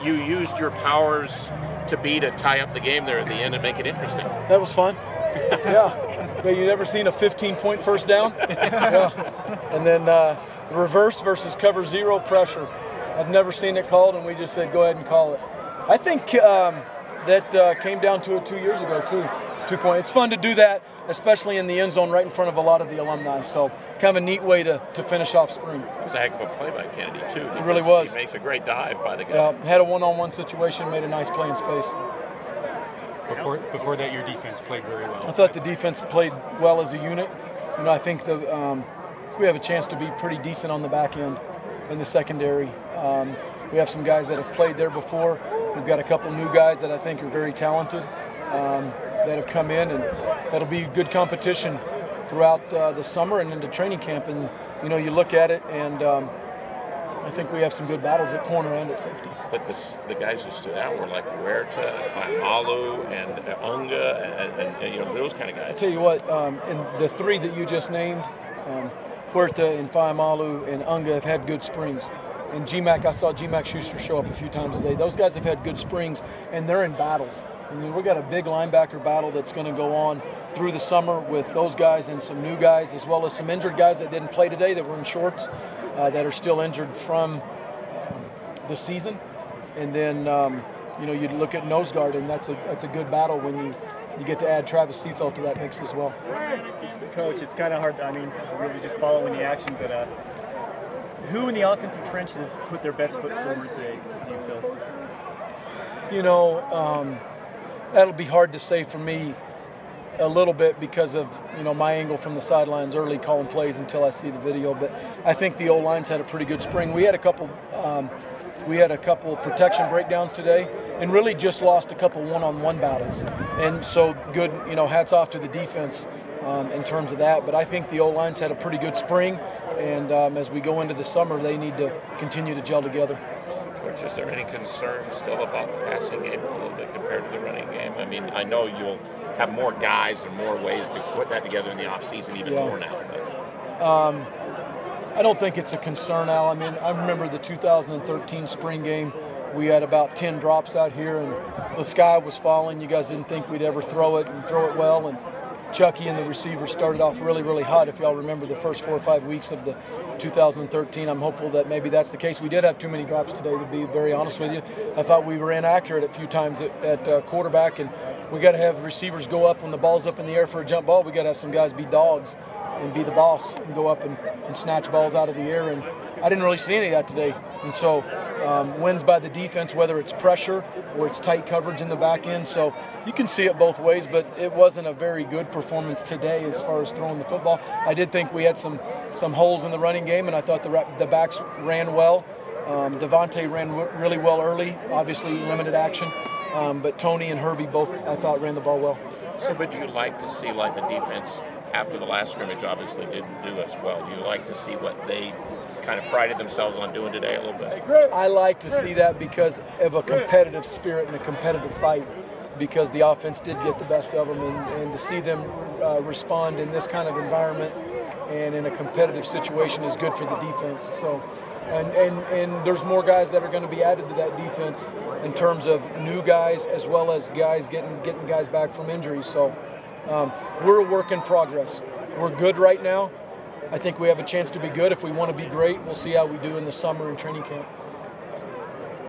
you used your powers to tie up the game there at the end and make it interesting. That was fun. Yeah. You never seen a 15-point first down? Yeah. And then reverse versus cover zero pressure. I've never seen it called, and we just said, go ahead and call it. I think that came down to it 2 years ago, too. 2 point. It's fun to do that, especially in the end zone right in front of a lot of the alumni. So kind of a neat way to finish off spring. It was a heck of a play by Kennedy, too. It really was. He makes a great dive by the guy. Had a one-on-one situation, made a nice play in space. Before that, your defense played very well. I thought the defense played well as a unit. I think we have a chance to be pretty decent on the back end in the secondary. We have some guys that have played there before. We've got a couple new guys that I think are very talented that have come in, and that'll be good competition throughout the summer and into training camp. And you look at it, and I think we have some good battles at corner and at safety. But the guys who stood out were like Huerta, Faimalu, and Unga, and those kind of guys. I tell you what, in the three that you just named, Huerta and Faimalu and Unga have had good springs. And I saw G-Mac Schuster show up a few times today. Those guys have had good springs, and they're in battles. We've got a big linebacker battle that's going to go on through the summer with those guys and some new guys, as well as some injured guys that didn't play today that were in shorts, that are still injured from the season. And then, you look at nose guard, and that's a good battle when you get to add Travis Seafeld to that mix as well. Coach, it's kind of hard, really just following the action, but who in the offensive trenches put their best foot forward today, do you feel? That'll be hard to say for me a little bit because of, my angle from the sidelines early calling plays until I see the video. But I think the O-line's had a pretty good spring. We had a couple protection breakdowns today and really just lost a couple one-on-one battles. And so good, hats off to the defense in terms of that. But I think the O-line's had a pretty good spring. And as we go into the summer, they need to continue to gel together. Coach, is there any concern still about the passing game a little bit compared to the running game? I mean, I know you'll have more guys and more ways to put that together in the offseason even more now. I don't think it's a concern, Al. I mean, I remember the 2013 spring game. We had about 10 drops out here, and the sky was falling. You guys didn't think we'd ever throw it and throw it well. And Chucky and the receivers started off really, really hot. If y'all remember the first 4 or 5 weeks of the 2013, I'm hopeful that maybe that's the case. We did have too many drops today, to be very honest with you. I thought we were inaccurate a few times at quarterback, and we got to have receivers go up when the ball's up in the air for a jump ball. We got to have some guys be dogs and be the boss and go up and snatch balls out of the air. And I didn't really see any of that today. And so wins by the defense, whether it's pressure or it's tight coverage in the back end. So you can see it both ways, but it wasn't a very good performance today as far as throwing the football. I did think we had some holes in the running game, and I thought the backs ran well. Devontae ran really well early, obviously limited action. But Tony and Herbie both, I thought, ran the ball well. So, but do you like to see, like, the defense after the last scrimmage obviously didn't do as well? Do you like to see what they kind of prided themselves on doing today a little bit? I like to see that because of a competitive spirit and a competitive fight, because the offense did get the best of them, and to see them respond in this kind of environment and in a competitive situation is good for the defense. So, and there's more guys that are going to be added to that defense in terms of new guys as well as guys getting guys back from injuries. So we're a work in progress. We're good right now. I think we have a chance to be good. If we want to be great, we'll see how we do in the summer and training camp.